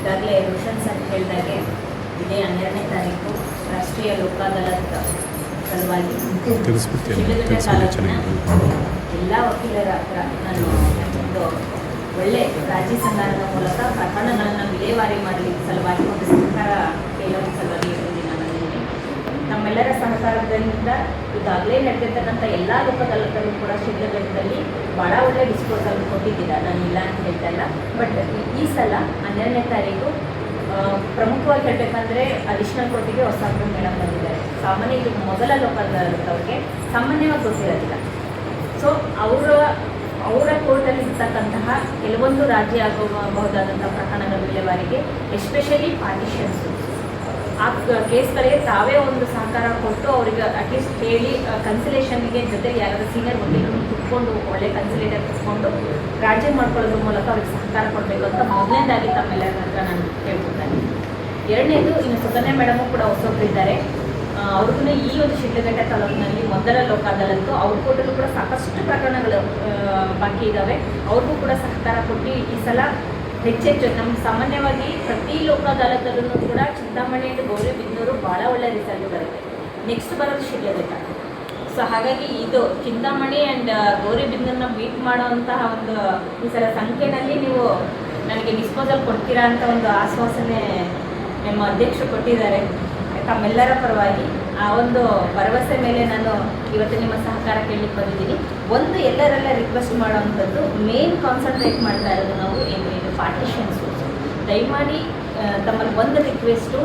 ಈಗಾಗಲೇ ರೋಷನ್ ಸರ್ ಹೇಳಿದಾಗೆ ಇದೇ 12ನೇ ತಾರೀಕು ರಾಷ್ಟ್ರೀಯ ಲೋಕ ಅದಾಲತ್ ಸಲುವಾಗಿ ಶಿಡ್ಲಘಟ್ಟ ತಾಲೂಕಿನ ಎಲ್ಲ ವಕೀಲರ ಹತ್ರ ನಾನು ಒಂದು ಒಳ್ಳೆ ರಾಜಿ ಸಂಧಾನದ ಮೂಲಕ ಪ್ರಕರಣಗಳನ್ನು ವಿಲೇವಾರಿ ಮಾಡಲಿಕ್ಕೆ ಸಲುವಾಗಿ ಒಂದು ಸಹಕಾರ ಕೇಳುವ ಸಲುವಾಗಿ ಬಂದಿದ್ದೀನಿ. ನಮ್ಮೆಲ್ಲರ ಸಹಕಾರದಿಂದ ಈಗಾಗಲೇ ನಡೆದಿರ್ತಕ್ಕಂಥ ಎಲ್ಲ ಲೋಕ ಅದಾಲತ್ಗಳು ಕೂಡ ಶಿಡ್ಲಘಟ್ಟದಲ್ಲಿ ಭಾಳ ಒಳ್ಳೆ ಡಿಸ್ಪೋಸಲ್ ಕೊಟ್ಟಿದ್ದೀರಾ, ನಾನು ಇಲ್ಲ ಅಂತ ಹೇಳ್ತಾ ಇಲ್ಲ. ಬಟ್ ಈ ಸಲ 12ನೇ ತಾರೀಕು ಪ್ರಮುಖವಾಗಿ ಹೇಳಬೇಕಂದ್ರೆ ಅಡಿಷನಲ್ ಕೋರ್ಟಿಗೆ ಹೊಸಬ್ರು ಮೇಡಮ್ ಬಂದಿದ್ದಾರೆ. ಸಾಮಾನ್ಯ ಇದು ಮೊದಲ ಲೋಕ ಅದಾಲತ್ ಅವ್ರಿಗೆ ಸಾಮಾನ್ಯವಾಗಿ ಗೊತ್ತಿರೋದಿಲ್ಲ. ಸೊ ಅವರ ಕೋರ್ಟಲ್ಲಿ ಇರ್ತಕ್ಕಂತಹ ಕೆಲವೊಂದು ರಾಜಿ ಆಗಬಹುದಾದಂಥ ಪ್ರಕರಣಗಳ ವಿಲೇವಾರಿಗೆ ಎಸ್ಪೆಷಲಿ ಪಾರ್ಟಿಷನ್ಸು ಆ ಕೇಸ್ಗಳಿಗೆ ತಾವೇ ಒಂದು ಸಹಕಾರ ಕೊಟ್ಟು ಅವರಿಗೆ ಅಟ್ಲೀಸ್ಟ್ ಹೇಳಿ ಕನ್ಸಿಲೇಷನ್ಗೆ ಜೊತೆಗೆ ಯಾರಾದರೂ ಸೀನಿಯರ್ ವಕೀಲರು ಕುತ್ಕೊಂಡು ಒಳ್ಳೆ ಕನ್ಸಿಲೇಟರ್ ಕುತ್ಕೊಂಡು ರಾಜಿ ಮಾಡ್ಕೊಳ್ಳೋದ್ರ ಮೂಲಕ ಅವ್ರಿಗೆ ಸಹಕಾರ ಕೊಡಬೇಕು ಅಂತ ಮೊದಲನೇದಾಗಿ ತಮ್ಮೆಲ್ಲರ ಹತ್ರ ನಾನು ಕೇಳ್ಕೊಳ್ತೇನೆ. ಎರಡನೇದು, ಇನ್ನು ಸುಕನ್ಯಾ ಮೇಡಮು ಕೂಡ ಹೊಸೊಬ್ಬರಿದ್ದಾರೆ. ಅವ್ರಿಗೂ ಈ ಒಂದು ಶಿಡ್ಲಘಟ್ಟ ತಾಲೂಕಿನಲ್ಲಿ ಮೊದಲ ಲೋಕ ಅದಾಲತ್ತು ಅವ್ರ ಕೋರ್ಟಲ್ಲೂ ಕೂಡ ಸಾಕಷ್ಟು ಪ್ರಕರಣಗಳು ಬಾಕಿ ಇದ್ದಾವೆ. ಅವ್ರಿಗೂ ಕೂಡ ಸಹಕಾರ ಕೊಟ್ಟು ಈ ಸಲ ಹೆಚ್ಚೆಚ್ಚು ನಮ್ಗೆ ಸಾಮಾನ್ಯವಾಗಿ ಪ್ರತಿ ಲೋಕ ಅದಾಲತಲ್ಲೂ ಕೂಡ ಚಿಂತಾಮಣಿ ಮತ್ತು ಗೌರಿಬಿದನೂರು ಭಾಳ ಒಳ್ಳೆ ರಿಸಲ್ಟ್ ಬರುತ್ತೆ. ನೆಕ್ಸ್ಟ್ ಬರೋದು ಶಿಡ್ಲಘಟ್ಟ. ಸೊ ಹಾಗಾಗಿ ಇದು ಚಿಂತಾಮಣಿ ಆ್ಯಂಡ್ ಗೌರಿಬಿದನೂರನ್ನ ಮೀಟ್ ಮಾಡೋವಂತಹ ಒಂದು ಈ ಸಲ ಸಂಖ್ಯೆಯಲ್ಲಿ ನೀವು ನನಗೆ ಡಿಸ್ಪೋಸಲ್ ಕೊಡ್ತೀರಾ ಅಂತ ಒಂದು ಆಶ್ವಾಸನೆ ನಮ್ಮ ಅಧ್ಯಕ್ಷರು ಕೊಟ್ಟಿದ್ದಾರೆ. ತಮ್ಮೆಲ್ಲರ ಪರವಾಗಿ ಆ ಒಂದು ಭರವಸೆ ಮೇಲೆ ನಾನು ಇವತ್ತು ನಿಮ್ಮ ಸಹಕಾರ ಕೇಳಲಿಕ್ಕೆ ಬಂದಿದ್ದೀನಿ. ಒಂದು ಎಲ್ಲರೆಲ್ಲ ರಿಕ್ವೆಸ್ಟ್ ಮಾಡೋವಂಥದ್ದು, ಮೇನ್ ಕಾನ್ಸಂಟ್ರೇಟ್ ಮಾಡ್ತಾ ಇರೋದು ನಾವು ಏನು ಪಾರ್ಟಿಷನ್ಸು. ದಯಮಾಡಿ ತಮ್ಮಲ್ಲಿ ಒಂದು ರಿಕ್ವೆಸ್ಟು,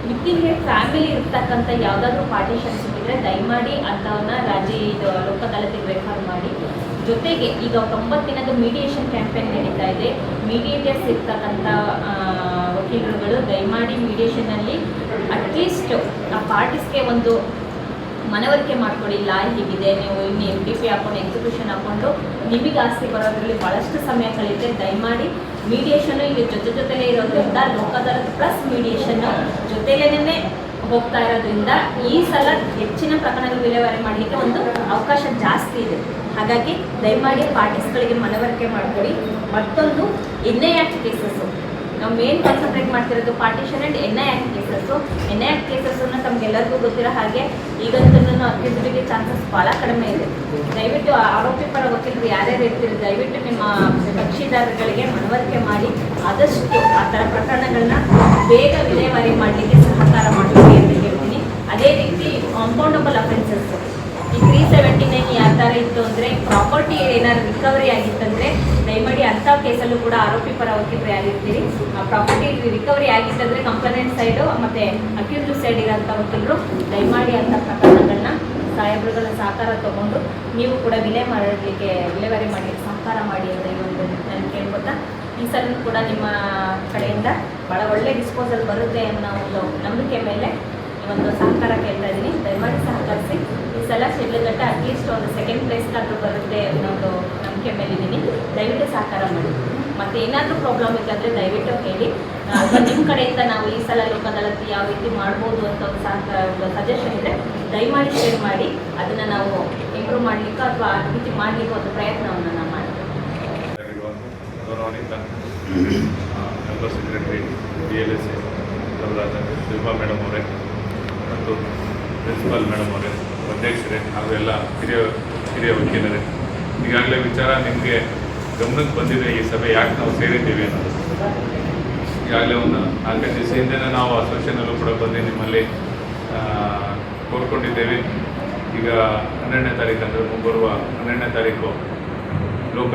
ವಿತಿನ್ ಎ ಫ್ಯಾಮಿಲಿ ಇರ್ತಕ್ಕಂಥ ಯಾವುದಾದ್ರೂ ಪಾರ್ಟಿಷನ್ಸ್ ಇದ್ದರೆ ದಯಮಾಡಿ ಅಂಥವನ್ನ ರಾಜಿ ಇದು ಲೋಕ ಅದಾಲತಿಗೆ ರೆಫರ್ ಮಾಡಿ. ಜೊತೆಗೆ ಈಗ 90 ದಿನದ ಮೀಡಿಯೇಷನ್ ಕ್ಯಾಂಪೇನ್ ನಡೀತಾ ಇದೆ. ಮೀಡಿಯೇಟರ್ಸ್ ಇರ್ತಕ್ಕಂಥ ವಕೀಲರುಗಳು ದಯಮಾಡಿ ಮೀಡಿಯೇಷನಲ್ಲಿ ಅಟ್ಲೀಸ್ಟ್ ಆ ಪಾರ್ಟೀಸ್ಗೆ ಒಂದು ಮನವರಿಕೆ ಮಾಡ್ಕೊಳ್ಳಿ. ಲಾ ಹೀಗಿದೆ, ನೀವು ಇನ್ನು MDP ಹಾಕೊಂಡು ಎಕ್ಸಿಕ್ಯೂಷನ್ ಹಾಕ್ಕೊಂಡು ನಿಮಗೆ ಆಸ್ತಿ ಬರೋದ್ರಲ್ಲಿ ಭಾಳಷ್ಟು ಸಮಯ ಕಳೆಯುತ್ತೆ. ದಯಮಾಡಿ ಮೀಡಿಯೇಷನ್ನು ಈಗ ಜೊತೆಲೇ ಇರೋದ್ರಿಂದ ಲೋಕ ಅದಾಲತ್ ಪ್ಲಸ್ ಮೀಡಿಯೇಷನ್ನು ಜೊತೆಲೇನೇ ಹೋಗ್ತಾ ಇರೋದ್ರಿಂದ ಈ ಸಲ ಹೆಚ್ಚಿನ ಪ್ರಕರಣಗಳು ವಿಲೇವಾರಿ ಮಾಡಲಿಕ್ಕೆ ಒಂದು ಅವಕಾಶ ಜಾಸ್ತಿ ಇದೆ. ಹಾಗಾಗಿ ದಯಮಾಡಿ ಪಾರ್ಟೀಸ್ಗಳಿಗೆ ಮನವರಿಕೆ ಮಾಡಿಕೊಡಿ. ಮತ್ತೊಂದು NI ಆ್ಯಕ್ಟ್ ಕೇಸಸ್ಸು, ನಾವು ಮೇನ್ ಕಾನ್ಸಂಟ್ರೇಟ್ ಮಾಡ್ತಿರೋದು partition and NI act cases. NI act ಕೇಸಸ್ಸನ್ನು ತಮಗೆಲ್ಲರಿಗೂ ಗೊತ್ತಿರೋ ಹಾಗೆ ಈಗಂತೂ ಅಕ್ಯೂಸ್ಡ್ಗೆ ಚಾನ್ಸಸ್ ಭಾಳ ಕಡಿಮೆ ಇದೆ. ದಯವಿಟ್ಟು ಆರೋಪಿ ಪರ ವಕೀಲರು ಯಾರ್ಯಾರು ಇರ್ತೀರಿ ದಯವಿಟ್ಟು ನಿಮ್ಮ ಕಕ್ಷಿದಾರಗಳಿಗೆ ಮನವರಿಕೆ ಮಾಡಿ ಆದಷ್ಟು ಆ ಥರ ಪ್ರಕರಣಗಳನ್ನ ಬೇಗ ವಿಲೇವಾರಿ ಮಾಡಲಿಕ್ಕೆ ಸಹಕಾರ ಮಾಡಬೇಕು ಅಂತ ಹೇಳ್ತೀನಿ. ಅದೇ ರೀತಿ ಕಾಂಪೌಂಡಬಲ್ ಅಫೆನ್ಸಸ್ಸು ಈ 379 ಯಾವ ಥರ ಇತ್ತು ಅಂದರೆ ಪ್ರಾಪರ್ಟಿ ಏನಾದ್ರು ರಿಕವರಿ ಆಗಿತ್ತಂದರೆ ದಯಮಾಡಿ ಅಂಥ ಕೇಸಲ್ಲೂ ಕೂಡ ಆರೋಪಿ ಪರ ವಕೀಲರು ಯಾರಿರ್ತೀರಿ ಆ ಪ್ರಾಪರ್ಟಿ ರಿಕವರಿ ಆಗಿತ್ತಂದರೆ ಕಂಪ್ಲೇಂಟ್ ಸೈಡು ಮತ್ತು ಅಕ್ಯೂಸ್ಡ್ ಸೈಡ್ ಇರೋಂಥ ವಕೀಲರು ದಯಮಾಡಿ ಅಂಥ ಪ್ರಕರಣಗಳನ್ನ ಸಾಹೇಬರುಗಳ ಸಹಕಾರ ತಗೊಂಡು ನೀವು ಕೂಡ ವಿಲೇವಾರಿ ಮಾಡಲಿಕ್ಕೆ ಸಹಕಾರ ಮಾಡಿ ಅಂತ ಇವತ್ತು ನಾನು ಕೇಳ್ಕೊತಾ ಈ ಸಲ ಕೂಡ ನಿಮ್ಮ ಕಡೆಯಿಂದ ಭಾಳ ಒಳ್ಳೆ ಡಿಸ್ಪೋಸಲ್ ಬರುತ್ತೆ ಅನ್ನೋ ಒಂದು ನಂಬಿಕೆ ಮೇಲೆ ಒಂದು ಸಹಕಾರ ಕೇಳ್ತಾ ಇದ್ದೀನಿ. ದಯಮಾಡಿ ಸಹಕರಿಸಿ. ಈ ಸಲ ಶಿಡ್ಲಘಟ್ಟ ಅಟ್ಲೀಸ್ಟ್ ಒಂದು 2nd ಪ್ಲೇಸ್ಗಾದರೂ ಬರುತ್ತೆ ಅನ್ನೋ ಒಂದು ನಂಬಿಕೆ ಮೇಲಿದ್ದೀನಿ. ದಯವಿಟ್ಟು ಸಹಕಾರ ಮಾಡಿ. ಮತ್ತು ಏನಾದರೂ ಪ್ರಾಬ್ಲಮ್ ಇದ್ದಾದರೆ ದಯವಿಟ್ಟು ಹೇಳಿ. ನಿಮ್ಮ ಕಡೆಯಿಂದ ನಾವು ಈ ಸಲ ಲೋಕ ಅದಾಲತ್ ಯಾವ ರೀತಿ ಮಾಡ್ಬೋದು ಅಂತ ಒಂದು ಸಜೆಷನ್ ಇದೆ ದಯಮಾಡಿ ಶೇರ್ ಮಾಡಿ. ಅದನ್ನು ನಾವು ಇಂಪ್ರೂವ್ ಮಾಡಲಿಕ್ಕೆ ಅಥವಾ ಆ ರೀತಿ ಮಾಡಲಿಕ್ಕೆ ಒಂದು ಪ್ರಯತ್ನವನ್ನು ನಾವು ಮಾಡ್ತೀವಿ. Member secretary DLSA Shilpa madam ಅವರೇ ಮತ್ತು ಪ್ರಿನ್ಸಿಪಾಲ್ ಮೇಡಮ್ ಅವರೇ, ಅಧ್ಯಕ್ಷರೇ ಹಾಗೂ ಎಲ್ಲ ಹಿರಿಯ ವಕೀಲರೇ, ಈಗಾಗಲೇ ವಿಚಾರ ನಿಮಗೆ ಗಮನಕ್ಕೆ ಬಂದಿದೆ. ಈ ಸಭೆ ಯಾಕೆ ನಾವು ಸೇರಿದ್ದೀವಿ ಅನ್ನೋದು ಈಗಾಗಲೇ ಒಂದು 4 ದಿವಸ ಹಿಂದೆ ನಾವು ಅಸೋಸಿಯೇಷನಲ್ಲೂ ಕೂಡ ಬಂದು ನಿಮ್ಮಲ್ಲಿ ಕೋರ್ಕೊಂಡಿದ್ದೇವೆ. ಈಗ 12ನೇ ತಾರೀಕು ಅಂದರೆ ಮುಂಬರುವ 12ನೇ ತಾರೀಕು ಲೋಕ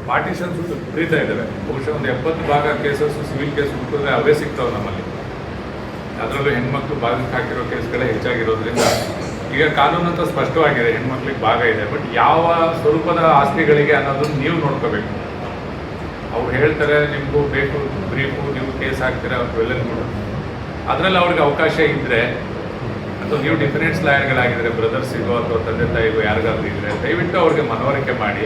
ಪಾರ್ಟಿಷನ್ಸ್ ಕುರಿತಾ ಇದ್ದಾವೆ. ಬಹುಶಃ ಒಂದು 70 ಭಾಗ ಕೇಸಸ್ಸು ಸಿವಿಲ್ ಕೇಸ್ ಹುಡುಕಿದ್ರೆ ಅವೇ ಸಿಗ್ತಾವೆ ನಮ್ಮಲ್ಲಿ. ಅದರಲ್ಲೂ ಹೆಣ್ಮಕ್ಳು ಭಾಗಕ್ಕೆ ಹಾಕಿರೋ ಕೇಸ್ಗಳೇ ಹೆಚ್ಚಾಗಿರೋದ್ರಿಂದ ಈಗ ಕಾನೂನು ಅಂತ ಸ್ಪಷ್ಟವಾಗಿದೆ, ಹೆಣ್ಮಕ್ಳಿಗೆ ಭಾಗ ಇದೆ. ಬಟ್ ಯಾವ ಸ್ವರೂಪದ ಆಸ್ತಿಗಳಿಗೆ ಅನ್ನೋದನ್ನು ನೀವು ನೋಡ್ಕೋಬೇಕು. ಅವ್ರು ಹೇಳ್ತಾರೆ ನಿಮಗೂ ಬೇಕು ಬ್ರೀಫು, ನೀವು ಕೇಸ್ ಹಾಕ್ತೀರಾ ವೆಲ್ ಕೂಡ. ಅದರಲ್ಲಿ ಅವ್ರಿಗೆ ಅವಕಾಶ ಇದ್ದರೆ ಅಥವಾ ನೀವು ಡಿಫರೆನ್ಸ್ ಲಾಯರ್ಗಳಾಗಿದ್ದರೆ ಬ್ರದರ್ಸಿಗೋ ಅಥವಾ ತಂದೆ ತಾಯಿಗೋ ಯಾರಿಗಾದ್ರೂ ಇದ್ದರೆ ದಯವಿಟ್ಟು ಅವ್ರಿಗೆ ಮನವರಿಕೆ ಮಾಡಿ.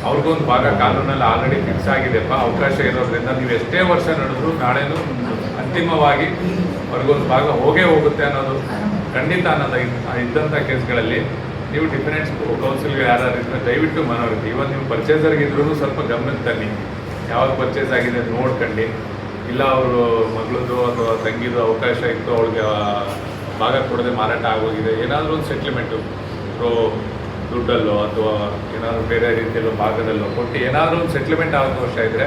ಅವ್ರಿಗೊಂದು ಭಾಗ ಕಾನೂನಲ್ಲಿ ಆಲ್ರೆಡಿ ಫಿಕ್ಸ್ ಆಗಿದೆಪ್ಪ, ಅವಕಾಶ ಇರೋದ್ರಿಂದ ನೀವು ಎಷ್ಟೇ ವರ್ಷ ನಡೆದ್ರು ನಾಳೆನೂ ಅಂತಿಮವಾಗಿ ಅವ್ರಿಗೊಂದು ಭಾಗ ಹೋಗುತ್ತೆ ಅನ್ನೋದು ಖಂಡಿತ ಅನ್ನೋದು ಇದ್ದಂಥ ಕೇಸ್ಗಳಲ್ಲಿ ನೀವು ಡಿಫರೆನ್ಸ್ ಕೌನ್ಸಿಲ್ಗೆ ಯಾರು ಇದ್ದರೆ ದಯವಿಟ್ಟು ಮನವರಿಕೆ. ಇವತ್ತು ನೀವು ಪರ್ಚೇಸರ್ಗಿದ್ರೂ ಸ್ವಲ್ಪ ಗಮನಕ್ಕೆ ತನ್ನಿ, ಯಾವಾಗ ಪರ್ಚೇಸ್ ಆಗಿದೆ ನೋಡ್ಕೊಂಡು ಇಲ್ಲ ಅವರು ಮಗಳದು ಅಥವಾ ತಂಗಿದು ಅವಕಾಶ ಇತ್ತು, ಅವಳಿಗೆ ಭಾಗ ಕೊಡದೆ ಮಾರಾಟ ಆಗೋಗಿದೆ, ಏನಾದರೂ ಒಂದು ಸೆಟ್ಲ್ಮೆಂಟು ದುಡ್ಡಲ್ಲೋ ಅಥವಾ ಏನಾದರೂ ಬೇರೆ ರೀತಿಯಲ್ಲೋ ಭಾಗದಲ್ಲೋ ಕೊಟ್ಟು ಏನಾದರೂ ಒಂದು ಸೆಟ್ಲ್ಮೆಂಟ್ ಅವಕಾಶ ಇದ್ದರೆ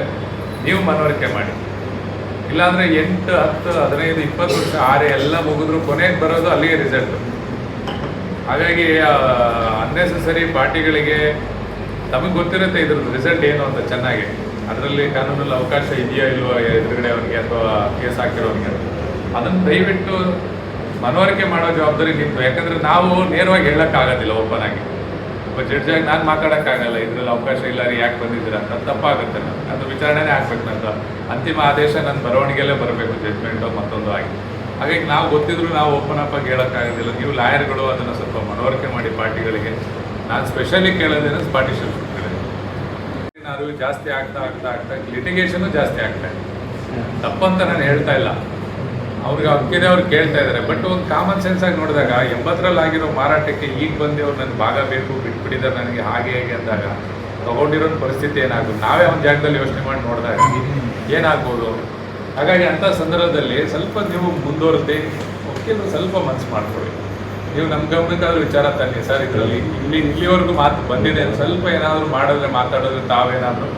ನೀವು ಮನವರಿಕೆ ಮಾಡಿ. ಇಲ್ಲಾಂದರೆ 8, 10, 15, 20 ವರ್ಷ ಎಲ್ಲ ಮುಗಿದ್ರು ಕೊನೆಗೆ ಬರೋದು ಅಲ್ಲಿಗೆ ರಿಸಲ್ಟು. ಹಾಗಾಗಿ ಅನ್ನೆಸೆಸರಿ ಪಾರ್ಟಿಗಳಿಗೆ ನಮಗೆ ಗೊತ್ತಿರುತ್ತೆ ಇದ್ರದ್ದು ರಿಸಲ್ಟ್ ಏನು ಅಂತ ಚೆನ್ನಾಗಿ. ಅದರಲ್ಲಿ ಕಾನೂನಲ್ಲಿ ಅವಕಾಶ ಇದೆಯಾ ಇಲ್ವೋ ಎದುರುಗಡೆ ಅವನಿಗೆ ಅಥವಾ ಕೇಸ್ ಹಾಕಿರೋನಿಗೆ, ಅದನ್ನು ದಯವಿಟ್ಟು ಮನವರಿಕೆ ಮಾಡೋ ಜವಾಬ್ದಾರಿ ನಿಮ್ಮದು. ಯಾಕಂದರೆ ನಾವು ನೇರವಾಗಿ ಹೇಳೋಕ್ಕಾಗೋದಿಲ್ಲ ಓಪನ್ ಆಗಿ. ಒಬ್ಬ ಜಡ್ಜಾಗಿ ನಾನು ಮಾತಾಡೋಕ್ಕಾಗಲ್ಲ ಇದರಲ್ಲಿ ಅವಕಾಶ ಇಲ್ಲ ರೀ ಯಾಕೆ ಬಂದಿದ್ದೀರಾ ಅಂತ, ತಪ್ಪಾಗುತ್ತೆ. ಅದು ವಿಚಾರಣೆನೇ ಆಗ್ಬೇಕು. ನಂದು ಅಂತಿಮ ಆದೇಶ ನನ್ನ ಬರವಣಿಗೆಯಲ್ಲೇ ಬರಬೇಕು, ಜಡ್ಜ್ಮೆಂಟು ಮತ್ತೊಂದು ಆಗಿ. ಹಾಗಾಗಿ ನಾವು ಗೊತ್ತಿದ್ರು ನಾವು ಓಪನ್ ಅಪ್ ಆಗಿ ಹೇಳೋಕ್ಕಾಗೋದಿಲ್ಲ. ನೀವು ಲಾಯರ್ಗಳು ಅದನ್ನು ಸ್ವಲ್ಪ ಮನವರಿಕೆ ಮಾಡಿ ಪಾರ್ಟಿಗಳಿಗೆ. ನಾನು ಸ್ಪೆಷಲಿ ಕೇಳೋದೇನು ಪಾರ್ಟಿಷನ್ ಅರಿವು ಜಾಸ್ತಿ ಆಗ್ತಾ ಲಿಟಿಗೇಷನು ಜಾಸ್ತಿ ಆಗ್ತಾ ಇದೆ. ತಪ್ಪಂತ ನಾನು ಹೇಳ್ತಾ ಇಲ್ಲ, ಅವ್ರಿಗೆ ಹಕ್ಕಿದೆ ಅವ್ರು ಕೇಳ್ತಾ ಇದ್ದಾರೆ. ಬಟ್ ಒಂದು ಕಾಮನ್ ಸೆನ್ಸ್ ಆಗಿ ನೋಡಿದಾಗ 80ರಲ್ಲಿ ಆಗಿರೋ ಮಾರಾಟಕ್ಕೆ ಈಗ ಬಂದು ಅವ್ರು ನನಗೆ ಭಾಗ ಬೇಕು ಬಿಟ್ಬಿಟ್ಟಿದ್ದಾರೆ ನನಗೆ ಹಾಗೆ ಹೇಗೆ ಅಂದಾಗ ತಗೊಂಡಿರೋ ಪರಿಸ್ಥಿತಿ ಏನಾಗುತ್ತೆ, ನಾವೇ ಒಂದು ಜಾಗದಲ್ಲಿ ಯೋಚನೆ ಮಾಡಿ ನೋಡಿದಾಗ ಏನಾಗ್ಬೋದು. ಹಾಗಾಗಿ ಅಂಥ ಸಂದರ್ಭದಲ್ಲಿ ಸ್ವಲ್ಪ ನೀವು ಮುಂದುವರೆದು ವಕೀಲರು ಸ್ವಲ್ಪ ಮನಸ್ಸು ಮಾಡ್ಕೊಳ್ಳಿ. ನೀವು ನಮ್ಮ ಗಮನಕ್ಕಾದ್ರೂ ವಿಚಾರ ತನ್ನಿ, ಸರ್ ಇದರಲ್ಲಿ ಇಲ್ಲಿವರೆಗೂ ಮಾತು ಬಂದಿದೆ, ಸ್ವಲ್ಪ ಏನಾದರೂ ಮಾಡಿದ್ರೆ ಮಾತಾಡಿದ್ರೆ ತಾವೇನಾದರೂ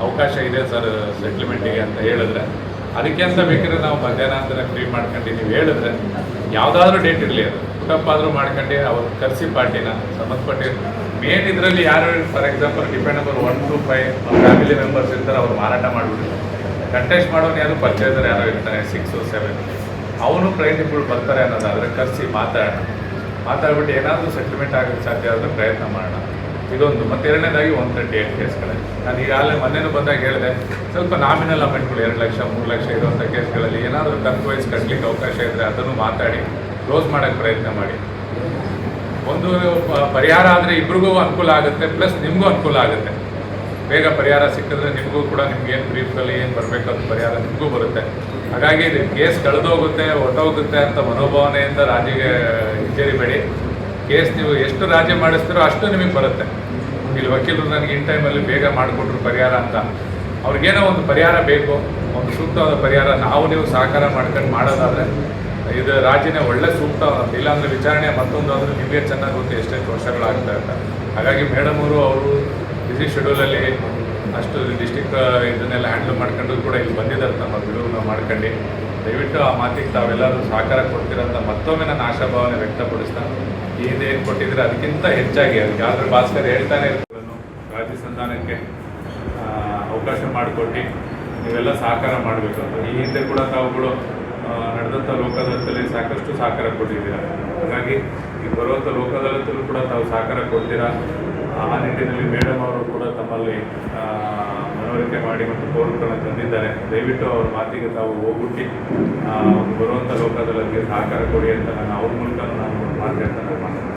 ಅವಕಾಶ ಇದೆ ಸರ್ ಸೆಟ್ಲ್ಮೆಂಟಿಗೆ ಅಂತ ಹೇಳಿದ್ರೆ, ಅದಕ್ಕೆ ಅಂತ ಬೇಕಾದ್ರೆ ನಾವು ಮಧ್ಯಾಹ್ನ ಫ್ರೀ ಮಾಡ್ಕೊಂಡು ನೀವು ಹೇಳಿದ್ರೆ ಯಾವುದಾದ್ರೂ ಡೇಟ್ ಇರಲಿ, ಅದು ಪುಟಪ್ ಆದರೂ ಮಾಡ್ಕೊಂಡು ಅವ್ರು ಕರೆಸಿ ಪಾರ್ಟಿನ ಸಂಬಂಧಪಟ್ಟ ಮೇನ್ ಇದರಲ್ಲಿ ಯಾರು for example dependable 1 to 5 family members ಇರ್ತಾರೆ, ಅವ್ರು ಮಾರಾಟ ಮಾಡಿಬಿಡ್ತಾರೆ. ಕಂಟೆಸ್ಟ್ ಮಾಡೋನು ಯಾರು ಪರ್ಚೇಸರ್ ಯಾರೋ ಇರ್ತಾರೆ 6 or 7, ಅವನು ಪ್ರೈನಿಗಳು ಬರ್ತಾರೆ ಅನ್ನೋದಾದರೆ ಕರೆಸಿ ಮಾತಾಡ್ಬಿಟ್ಟು ಏನಾದರೂ ಸೆಟ್ಲ್ಮೆಂಟ್ ಆಗೋಕ್ಕೆ ಸಾಧ್ಯ ಆದರೆ ಪ್ರಯತ್ನ ಮಾಡೋಣ. ಇದೊಂದು. ಮತ್ತು ಎರಡನೇದಾಗಿ 138 ಕೇಸ್ಗಳಲ್ಲಿ ನಾನು ಈಗಾಗಲೇ ಮೊನ್ನೆನೂ ಬಂದಾಗ ಹೇಳಿದೆ, ಸ್ವಲ್ಪ ನಾಮಿನಲ್ ಅಮೌಂಟ್ಗಳು 2 ಲಕ್ಷ 3 ಲಕ್ಷ ಇರುವಂಥ ಕೇಸ್ಗಳಲ್ಲಿ ಏನಾದರೂ ಕನ್ವೈಸ್ ಕಟ್ಟಲಿಕ್ಕೆ ಅವಕಾಶ ಇದ್ದರೆ ಅದನ್ನು ಮಾತಾಡಿ ಕ್ಲೋಸ್ ಮಾಡೋಕ್ಕೆ ಪ್ರಯತ್ನ ಮಾಡಿ. ಒಂದು ಪರಿಹಾರ ಆದರೆ ಇಬ್ರಿಗೂ ಅನುಕೂಲ ಆಗುತ್ತೆ, ಪ್ಲಸ್ ನಿಮಗೂ ಅನುಕೂಲ ಆಗುತ್ತೆ. ಬೇಗ ಪರಿಹಾರ ಸಿಕ್ಕಿದ್ರೆ ನಿಮಗೂ ಕೂಡ ನಿಮ್ಗೇನು ಬ್ರೀಫಲ್ಲಿ ಏನು ಬರಬೇಕು ಅದು ಪರಿಹಾರ ನಿಮಗೂ ಬರುತ್ತೆ. ಹಾಗಾಗಿ ಇದು ಕೇಸ್ ಕಳೆದೋಗುತ್ತೆ ಹೊಟ್ಟೋಗುತ್ತೆ ಅಂತ ಮನೋಭಾವನೆಯಿಂದ ರಾಜಿಗೆ ಹಿಂಜರಿಬೇಡಿ. ಕೇಸ್ ನೀವು ಎಷ್ಟು ರಾಜಿ ಮಾಡಿಸ್ತೀರೋ ಅಷ್ಟು ನಿಮಗೆ ಬರುತ್ತೆ. ಇಲ್ಲಿ ವಕೀಲರು ನನಗೆ ಇನ್ ಟೈಮಲ್ಲಿ ಬೇಗ ಮಾಡಿಕೊಟ್ರು ಪರಿಹಾರ ಅಂತ, ಅವ್ರಿಗೇನೋ ಒಂದು ಪರಿಹಾರ ಬೇಕು, ಒಂದು ಸೂಕ್ತವಾದ ಪರಿಹಾರ ನಾವು ನೀವು ಸಹಕಾರ ಮಾಡ್ಕೊಂಡು ಮಾಡೋದಾದರೆ ಇದು ರಾಜಿನೇ ಒಳ್ಳೆ ಸೂಕ್ತ. ಇಲ್ಲಾಂದರೆ ವಿಚಾರಣೆ ಮತ್ತೊಂದು ಅಂದರೆ ನಿಮಗೆ ಚೆನ್ನಾಗಿ ಗೊತ್ತು ಎಷ್ಟೆಷ್ಟು ವರ್ಷಗಳಾಗ್ತಾ ಇರ್ತಾರೆ. ಹಾಗಾಗಿ ಮೇಡಮ್ ಅವರು ಬಿಸಿ ಶೆಡ್ಯೂಲಲ್ಲಿ ಅಷ್ಟು ಡಿಸ್ಟಿಕ್ ಇದನ್ನೆಲ್ಲ ಹ್ಯಾಂಡಲ್ ಮಾಡ್ಕೊಂಡು ಕೂಡ ಇಲ್ಲಿ ಬಂದಿದ್ದಾರೆ ತಮ್ಮ ಬಿಡುವನ್ನು ಮಾಡ್ಕೊಂಡು. ದಯವಿಟ್ಟು ಆ ಮಾತಿಗೆ ತಾವೆಲ್ಲರೂ ಸಹಕಾರ ಕೊಡ್ತೀರಂತ ಮತ್ತೊಮ್ಮೆ ನಾನು ಆಶಾಭಾವನೆ ವ್ಯಕ್ತಪಡಿಸ್ತಾ, ಈ ಹಿಂದೆ ಏನು ಕೊಟ್ಟಿದ್ರೆ ಅದಕ್ಕಿಂತ ಹೆಚ್ಚಾಗಿ ಅದಕ್ಕೆ ಆದ್ರೆ ಭಾಸ್ಕರ್ ಹೇಳ್ತಾನೆ ಇರ್ತಾರೆ, ರಾಜಿ ಸಂಧಾನಕ್ಕೆ ಅವಕಾಶ ಮಾಡಿಕೊಟ್ಟು ನೀವೆಲ್ಲ ಸಹಕಾರ ಮಾಡಬೇಕು ಅಂತ. ಈ ಹಿಂದೆ ಕೂಡ ತಾವುಗಳು ನಡೆದಂಥ ಲೋಕದಾಲತಲ್ಲಿ ಸಾಕಷ್ಟು ಸಹಕಾರ ಕೊಟ್ಟಿದ್ದೀರಾ. ಹಾಗಾಗಿ ಈ ಬರುವಂಥ ಲೋಕದಾಲತಲ್ಲೂ ಕೂಡ ತಾವು ಸಹಕಾರ ಕೊಡ್ತೀರಾ. ಆ ನಿಟ್ಟಿನಲ್ಲಿ ಮೇಡಮ್ ಅವರು ಕೂಡ ತಮ್ಮಲ್ಲಿ ಮನವರಿಕೆ ಮಾಡಿ ಮತ್ತು ಕೋರಿಕೆಗಳನ್ನು ತಂದಿದ್ದಾರೆ. ದಯವಿಟ್ಟು ಅವ್ರ ಮಾತಿಗೆ ತಾವು ಹೋಗ್ಬಿಟ್ಟು ಒಂದು ಬರುವಂಥ ಲೋಕದಾಲತಿಗೆ ಸಹಕಾರ ಕೊಡಿ ಅಂತ ನಾನು ಅವ್ರ ಮೂಲಕ ನಾನು ಮಾತಾಡ್ತಾನೆ.